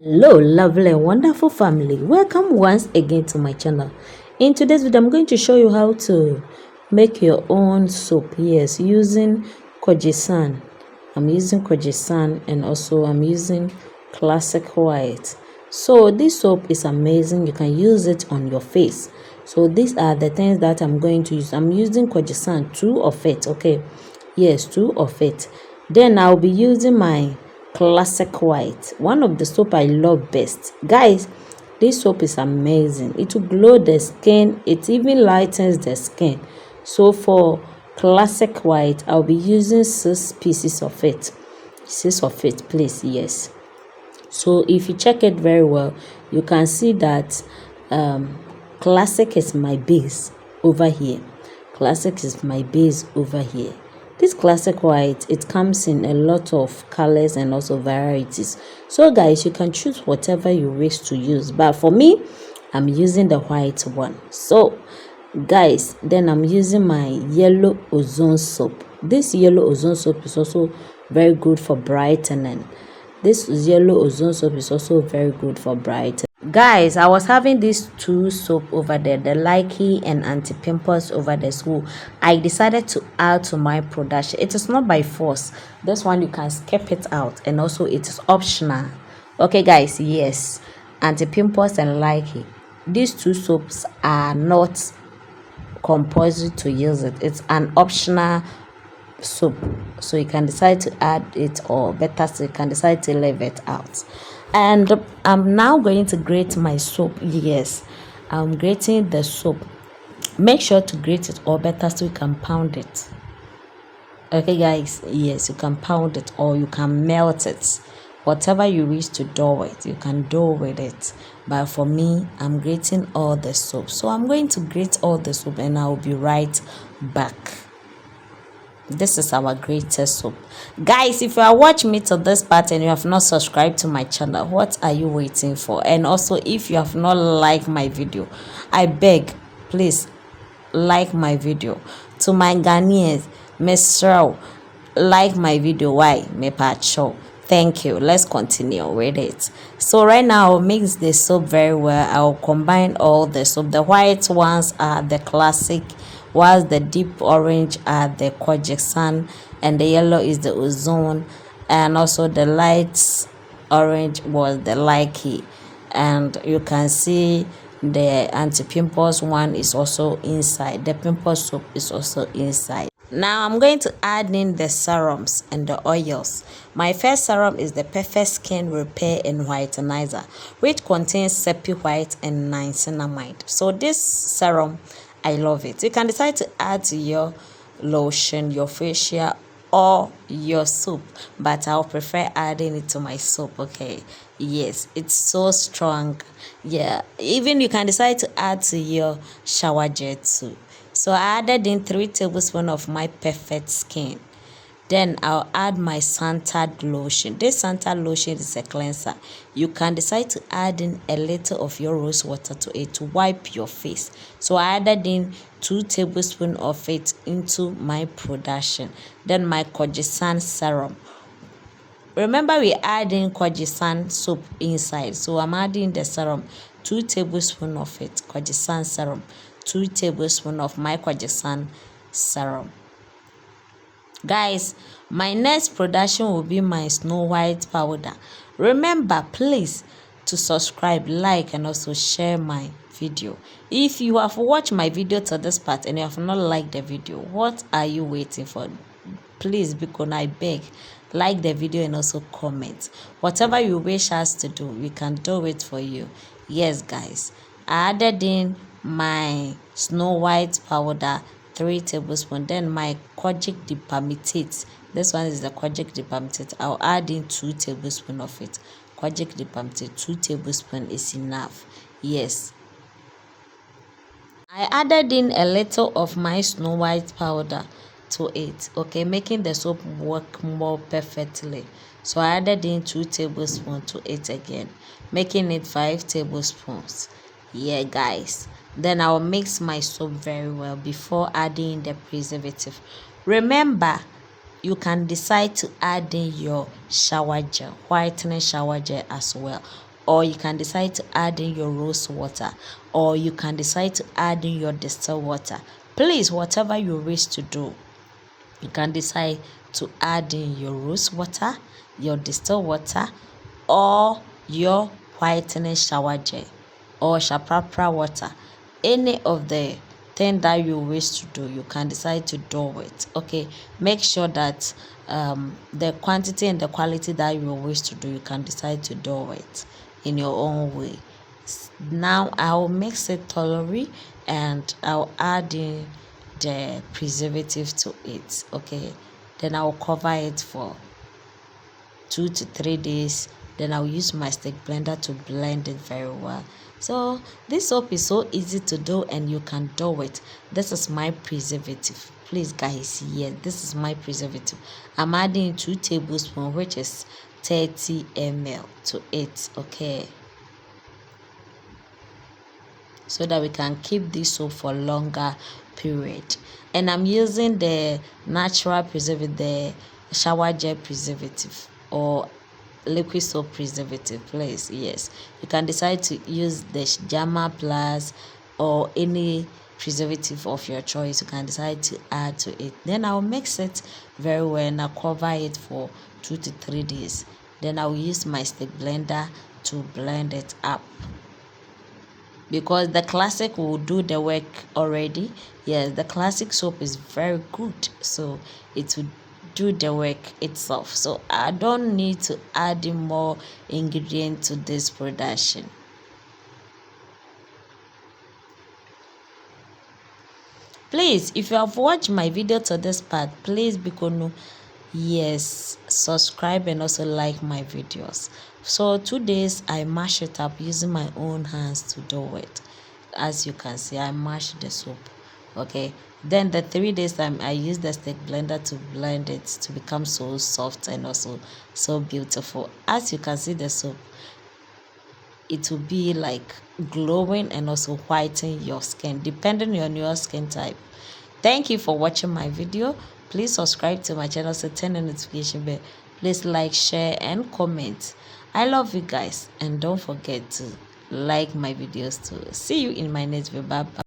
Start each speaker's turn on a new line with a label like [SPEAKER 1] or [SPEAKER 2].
[SPEAKER 1] Hello lovely and wonderful family, welcome once again to my channel. In today's video I'm going to show you how to make your own soap. Yes, using Kojic San. I'm using Kojic San and also I'm using classic white. So this soap is amazing. You can use it on your face. So these are the things that I'm going to use. I'm using Kojic San, 2 of it. Okay, yes, 2 of it. Then I'll be using my classic white, one of the soap I love best. Guys, this soap is amazing. It will glow the skin, it even lightens the skin. So for classic white, I'll be using 6 pieces of it. 6 of it, please. Yes. So if you check it very well, you can see that classic is my base over here. Classic is my base over here. This classic white, it comes in a lot of colors and also varieties. So guys, you can choose whatever you wish to use, but for me, I'm using the white one. So guys, then I'm using my yellow ozone soap. This yellow ozone soap is also very good for brightening. This yellow ozone soap is also very good for brightening. Guys, I was having these 2 soap over there, the Likas and anti-pimples over there, so I decided to add to my production. It is not by force. This one you can skip it out, and also it is optional. Okay guys, yes, anti-pimples and Likas, these 2 soaps are not compulsory to use it. It's an optional soap, so you can decide to add it, or better so you can decide to leave it out. And I'm now going to grate my soap. Yes, I'm grating the soap. Make sure to grate it, or better so you can pound it. Okay guys, yes, you can pound it or you can melt it. Whatever you wish to do with, you can do with it. But for me, I'm grating all the soap. So I'm going to grate all the soap and I'll be right back. This is our greatest soap. Guys, if you are watching me to this part and you have not subscribed to my channel, what are you waiting for? And also, if you have not liked my video, I beg, please like my video. To my Ghanaians, Mr. like my video. Why? Me show. Thank you. Let's continue with it. So right now I'll mix the soap very well. I'll combine all the soap. The white ones are the classic, whilst the deep orange are the Kojic San, and the yellow is the ozone, and also the light orange was the Likas. And you can see the anti-pimples one is also inside. The pimple soap is also inside. Now I'm going to add in the serums and the oils. My first serum is the Perfect Skin Repair and Whitenizer, which contains Sepia White and niacinamide. So this serum, I love it. You can decide to add to your lotion, your facial, or your soap, but I'll prefer adding it to my soap. Okay, yes, it's so strong. Yeah, even you can decide to add to your shower gel too. So I added in 3 tablespoons of my Perfect Skin. Then I'll add my Santarde lotion. This Santarde lotion is a cleanser. You can decide to add in a little of your rose water to it to wipe your face. So I added in 2 tablespoons of it into my production. Then my Kojic San serum. Remember, we add in Kojic San soap inside. So I'm adding the serum, 2 tablespoons of it, Kojic San serum, 2 tablespoons of my Kojic San serum. Guys, my next production will be my Snow White powder. Remember, please, to subscribe, like, and also share my video. If you have watched my video to this part and you have not liked the video, what are you waiting for? Please, because I beg, like the video and also comment. Whatever you wish us to do, we can do it for you. Yes guys, I added in my Snow White powder, 3 tablespoons. Then my Kojic Dip. This one is the Kojic Dip. I'll add in 2 tablespoons of it. Kojic Dip, 2 tablespoons is enough. Yes, I added in a little of my Snow White powder to it, okay, making the soap work more perfectly. So I added in 2 tablespoons to it again, making it 5 tablespoons. Yeah guys, then I'll mix my soap very well before adding the preservative. Remember, you can decide to add in your shower gel, whitening shower gel as well, or you can decide to add in your rose water, or you can decide to add in your distilled water. Please, whatever you wish to do, you can decide to add in your rose water, your distilled water, or your whitening shower gel or shapapra water. Any of the thing that you wish to do, you can decide to do it. Okay, make sure that the quantity and the quality that you wish to do, you can decide to do it in your own way. Now I'll mix it thoroughly and I'll add in the preservative to it. Okay, then I'll cover it for 2 to 3 days. Then I'll use my stick blender to blend it very well. So this soap is so easy to do and you can do it. This is my preservative. Please guys, yes, this is my preservative. I'm adding 2 tablespoons, which is 30 ml to it. Okay, so that we can keep this soap for longer period. And I'm using the natural preservative, the shower gel preservative or liquid soap preservative. Please, yes, you can decide to use the Jama Plus or any preservative of your choice. You can decide to add to it. Then I'll mix it very well and I'll cover it for 2 to 3 days. Then I'll use my stick blender to blend it up, because the classic will do the work already. Yes, the classic soap is very good, so it will do the work itself. So I don't need to add more ingredient to this production. Please, if you have watched my video to this part, please become yes, subscribe and also like my videos. So 2 days I mash it up using my own hands to do it. As you can see, I mash the soap. Okay, then the 3 days I use the stick blender to blend it to become so soft and also so beautiful. As you can see, the soap, it will be like glowing and also whiten your skin depending on your skin type. Thank you for watching my video. Please subscribe to my channel, so turn the notification bell. Please like, share and comment. I love you guys, and don't forget to like my videos too. See you in my next video. Bye bye.